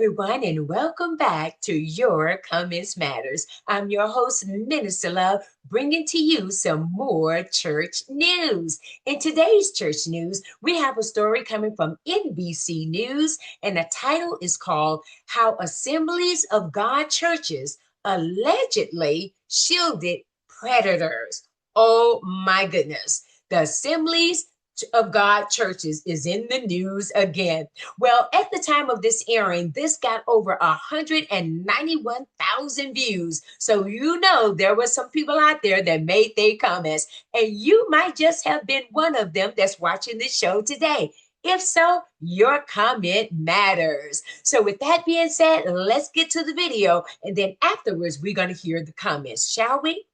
everyone, and welcome back to Your Comments Matters. I'm your host, Minister Love, bringing to you some more church news. In today's church news, we have a story coming from NBC News, and the title is called How Assemblies of God Churches Allegedly Shielded Predators. Oh my goodness. The Assemblies of God churches is in the news again. Well, at the time of this airing, this got over 191,000 views. So you know there were some people out there that made their comments, and you might just have been one of them that's watching this show today. If so, your comment matters. So with that being said, let's get to the video, and then afterwards we're going to hear the comments, shall we?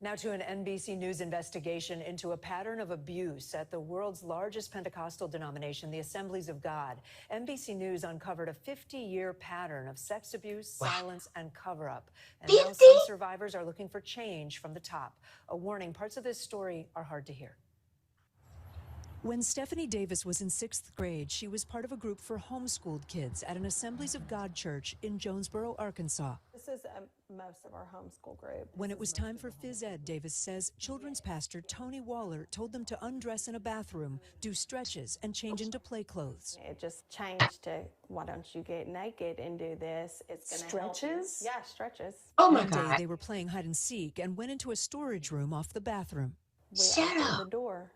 Now to an NBC News investigation into a pattern of abuse at the world's largest Pentecostal denomination, the Assemblies of God. NBC News uncovered a 50-year pattern of sex abuse, silence, and cover-up. And now some survivors are looking for change from the top. A warning, parts of this story are hard to hear. When Stephanie Davis was in 6th grade, she was part of a group for homeschooled kids at an Assemblies of God church in Jonesboro, Arkansas. This is most of our homeschool group. When it was time for phys ed, Davis says children's pastor Tony Waller told them to undress in a bathroom, do stretches, and change into play clothes. It just changed to, why don't you get naked and do this? It's going to help you. Stretches? Yeah, stretches. Oh my One day God. they were playing hide and seek and went into a storage room off the bathroom. We Shut opened up. the door,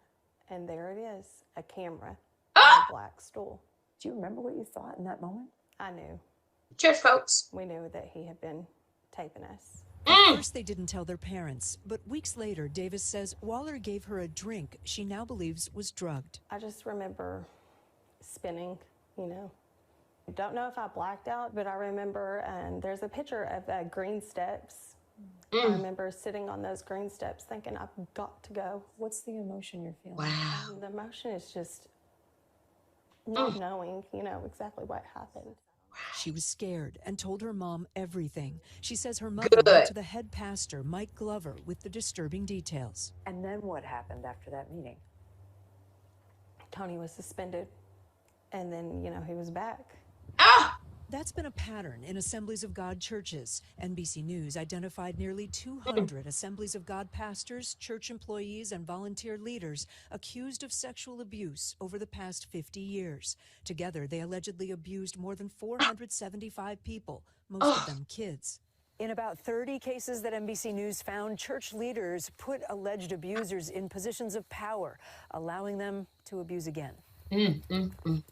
and there it is, a camera Ah! on a black stool. Do you remember what you thought in that moment? I knew. Church folks. We knew that he had been taping us. At first, they didn't tell their parents, but weeks later, Davis says Waller gave her a drink she now believes was drugged. I just remember spinning, you know. I don't know if I blacked out, but I remember, and there's a picture of green steps. I remember sitting on those green steps thinking, I've got to go. What's the emotion you're feeling? Wow. The emotion is just not knowing, you know, exactly what happened. She was scared and told her mom everything. She says her mother Good. went to the head pastor, Mike Glover, with the disturbing details. And then what happened after that meeting? Tony was suspended, and then, you know, he was back. Ah! That's been a pattern in Assemblies of God churches. NBC News identified nearly 200 Assemblies of God pastors, church employees, and volunteer leaders accused of sexual abuse over the past 50 years. Together, they allegedly abused more than 475 people, most of them kids. In about 30 cases that NBC News found, church leaders put alleged abusers in positions of power, allowing them to abuse again.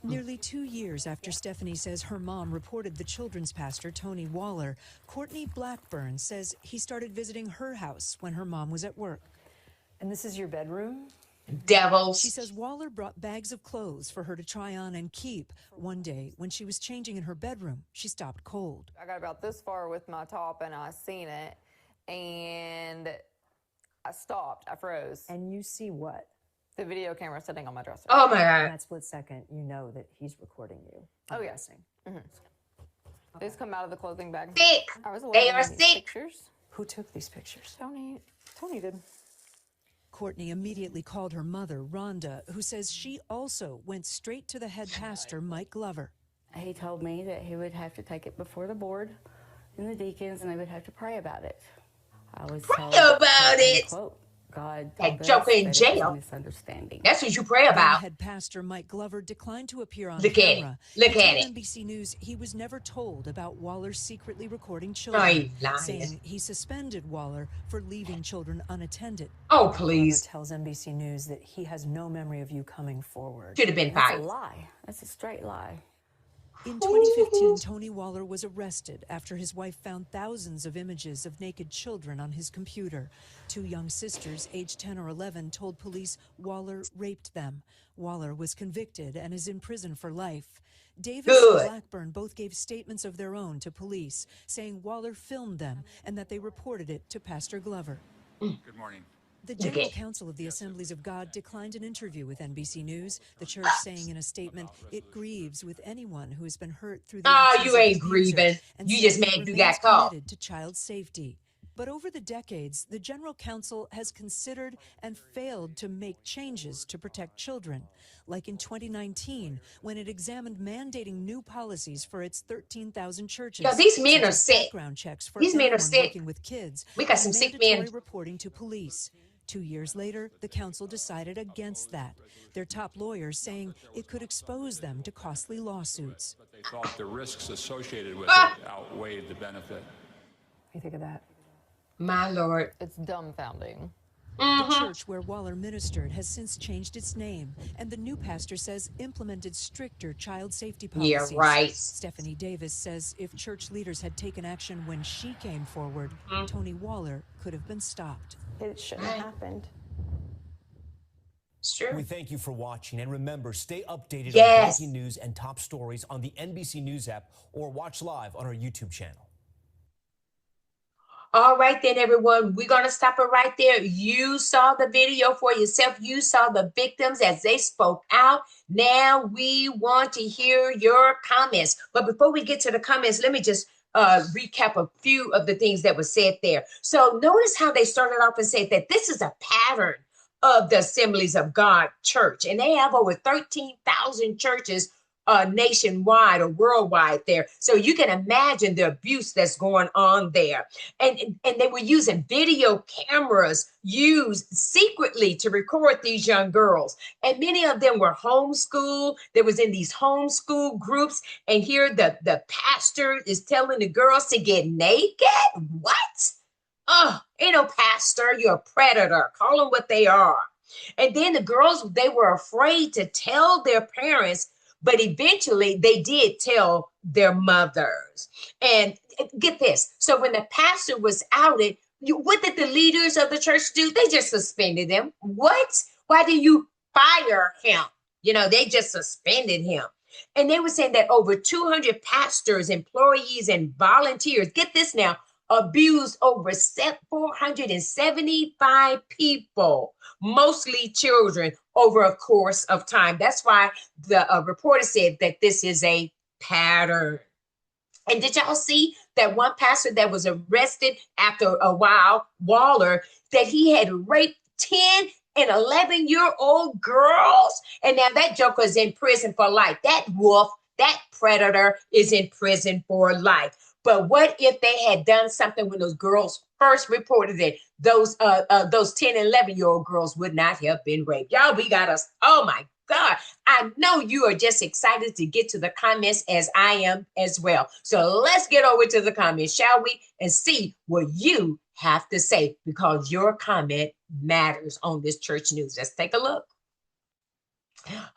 Nearly 2 years after Stephanie says her mom reported the children's pastor, Tony Waller, Courtney Blackburn says he started visiting her house when her mom was at work. And this is your bedroom? Devils. She says Waller brought bags of clothes for her to try on and keep. One day, when she was changing in her bedroom, she stopped cold. I got about this far with my top and I seen it and I stopped. I froze. And you see what? The video camera sitting on my dresser. Oh my In God. that split second, you know that he's recording you. Oh, I'm yeah. guessing. These come out of the clothing bag. Sick. I was They allowed are in these sick. pictures. Who took these pictures? Tony did. Courtney immediately called her mother, Rhonda, who says she also went straight to the head pastor, Mike Glover. He told me that he would have to take it before the board and the deacons, and they would have to pray about it. I was told, about it. quote, God That told us Joker in that it was jail. a misunderstanding. That's what you pray Then about. head pastor Mike Glover declined to appear on Look at it. camera. Look He at told it. NBC News he was never told about Waller secretly recording No, children, he's lying. saying he suspended Waller for leaving children unattended. Oh, Glover please. tells NBC News that he has no memory of you coming forward. Should have been That's a fired. lie. That's a straight lie. In 2015, Tony Waller was arrested after his wife found thousands of images of naked children on his computer. Two young sisters, aged 10 or 11, told police Waller raped them. Waller was convicted and is in prison for life. Davis Good. and Blackburn both gave statements of their own to police, saying Waller filmed them and that they reported it to Pastor Glover. Good morning. The Look General at. Council of the Assemblies of God declined an interview with NBC News. The church saying in a statement, it grieves with anyone who has been hurt through the Oh, actions you of the ain't abuser, grieving. and You just saying mad it you remains got caught. committed to child safety. But over the decades, the General Council has considered and failed to make changes to protect children, like in 2019, when it examined mandating new policies for its 13,000 churches, Yo, these men such are as sick. background checks for These men are anyone sick. working with kids We got and some sick mandatory men. reporting to police. 2 years later, the council decided against that, their top lawyers saying it could expose them to costly lawsuits. But they thought the risks associated with it outweighed the benefit. What do you think of that? My Lord. It's dumbfounding. The church where Waller ministered has since changed its name, and the new pastor says implemented stricter child safety Yeah, policies. right. Stephanie Davis says if church leaders had taken action when she came forward, Tony Waller could have been stopped. It shouldn't have happened. It's true. We thank you for watching, and remember, stay updated Yes. on breaking news and top stories on the NBC News app or watch live on our YouTube channel. All right, then, everyone, we're going to stop it right there. You saw the video for yourself. You saw the victims as they spoke out. Now we want to hear your comments. But before we get to the comments, let me just recap a few of the things that were said there. So notice how they started off and said that this is a pattern of the Assemblies of God Church. And they have over 13,000 churches nationwide or worldwide there. So you can imagine the abuse that's going on there. And they were using video cameras used secretly to record these young girls. And many of them were homeschooled. They was in these homeschool groups. And here the pastor is telling the girls to get naked. What? Oh, ain't no pastor. You're a predator. Call them what they are. And then the girls, they were afraid to tell their parents, but eventually they did tell their mothers. And get this. So when the pastor was outed, what did the leaders of the church do? They just suspended him. What? Why did you fire him? You know, they just suspended him. And they were saying that over 200 pastors, employees, and volunteers, get this now, abused over 475 people, mostly children, over a course of time. That's why the reporter said that this is a pattern. And did y'all see that one pastor that was arrested after a while, Waller, that he had raped 10 and 11-year-old girls? And now that joker is in prison for life. That wolf, that predator is in prison for life. But what if they had done something when those girls first reported it? Those 10 and 11-year-old girls would not have been raped. Y'all, we got us. Oh my God. I know you are just excited to get to the comments as I am as well. So let's get over to the comments, shall we? And see what you have to say, because your comment matters on this church news. Let's take a look.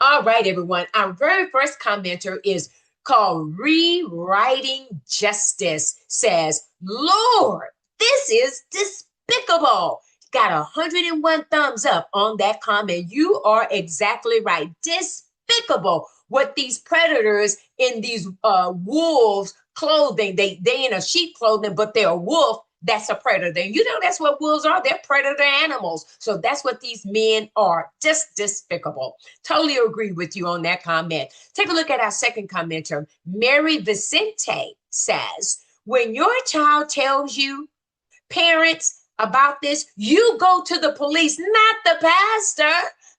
All right, everyone. Our very first commenter is called Rewriting Justice, says, Lord, this is despicable. Got 101 thumbs up on that comment. You are exactly right. Despicable what these predators in these wolves clothing, they in a sheep clothing, but they're a wolf. That's a predator. You know, that's what wolves are. They're predator animals. So that's what these men are. Just despicable. Totally agree with you on that comment. Take a look at our second commenter. Mary Vicente says, when your child tells you, parents, about this, you go to the police, not the pastor.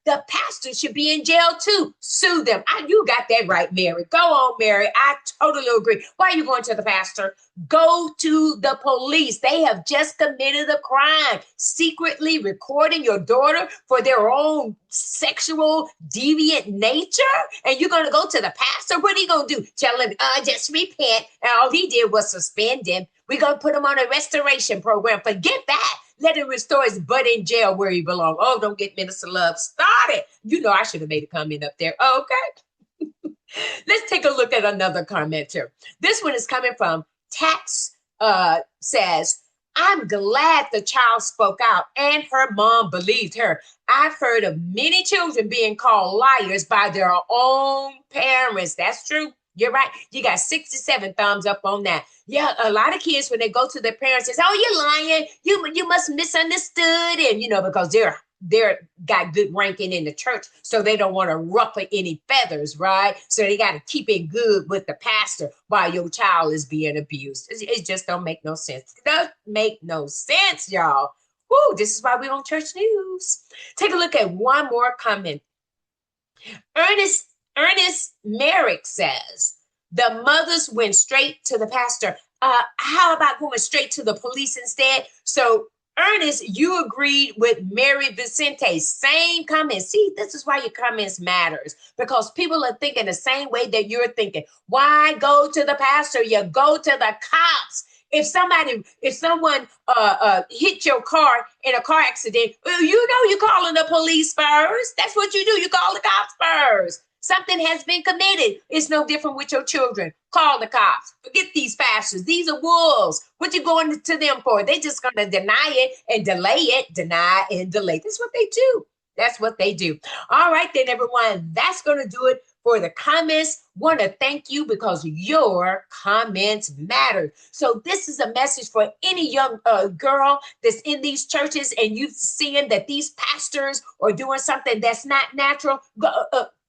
The pastor should be in jail too. Sue them. You got that right, Mary. Go on, Mary. I totally agree. Why are you going to the pastor? Go to the police. They have just committed a crime, secretly recording your daughter for their own sexual deviant nature. And you're going to go to the pastor? What are you going to do? Tell him, just repent. And all he did was suspend him. We're going to put him on a restoration program. Forget that. Let him restore his butt in jail where he belongs. Oh, don't get Minister Love started. You know I should have made a comment up there. Okay. Let's take a look at another commenter. This one is coming from Tax, says, I'm glad the child spoke out and her mom believed her. I've heard of many children being called liars by their own parents. That's true. You're right. You got 67 thumbs up on that. Yeah, a lot of kids, when they go to their parents, say, "Oh, you're lying. You must misunderstood." And, because they're got good ranking in the church, so they don't want to ruffle any feathers, right? So they got to keep it good with the pastor while your child is being abused. It just don't make no sense. It doesn't make no sense, y'all. Woo, this is why we're on Church News. Take a look at one more comment. Ernest Merrick says, the mothers went straight to the pastor. How about going straight to the police instead? So, Ernest, you agreed with Mary Vicente. Same comment. See, this is why your comments matters, because people are thinking the same way that you're thinking. Why go to the pastor? You go to the cops. If someone hit your car in a car accident, you're calling the police first. That's what you do. You call the cops first. Something has been committed. It's no different with your children. Call the cops. Forget these pastors. These are wolves. What you going to them for? They just going to deny it and delay it, deny and delay. That's what they do. That's what they do. All right, then, everyone. That's going to do it for the comments. Want to thank you because your comments matter. So this is a message for any young girl that's in these churches and you've seen that these pastors are doing something that's not natural.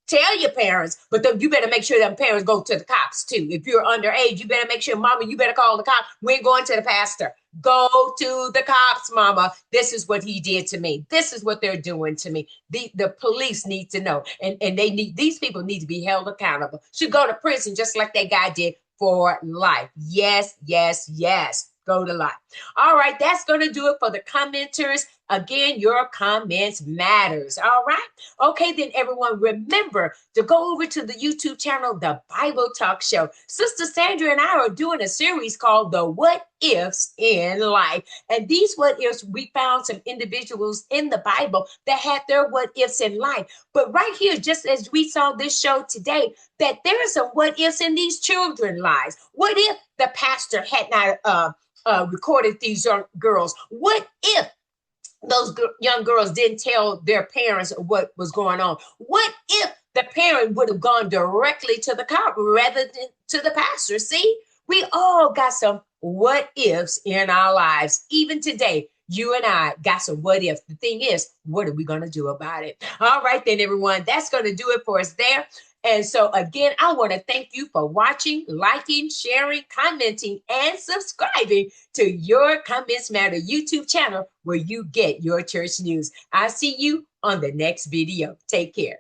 Tell your parents, but you better make sure them parents go to the cops too. If you're underage, you better make sure, mama, you better call the cops. We ain't going to the pastor. Go to the cops, mama. This is what he did to me. This is what they're doing to me. The police need to know. And these people need to be held accountable. Should go to prison just like that guy did for life. Yes, yes, yes. Go to life. All right, that's going to do it for the commenters. Again, your comments matters. All right. Okay, then everyone, remember to go over to the YouTube channel, The Bible Talk Show. Sister Sandra and I are doing a series called The What Ifs in Life. And these what ifs, we found some individuals in the Bible that had their what ifs in life. But right here, just as we saw this show today, that there are some what ifs in these children's lives. What if the pastor had not recorded these young girls? What if those young girls didn't tell their parents what was going on? What if the parent would have gone directly to the cop rather than to the pastor? See, we all got some what ifs in our lives. Even today, you and I got some what ifs. The thing is, what are we going to do about it? All right, then, everyone, that's going to do it for us there. And so, again, I want to thank you for watching, liking, sharing, commenting, and subscribing to Your Comments Matter YouTube channel where you get your church news. I'll see you on the next video. Take care.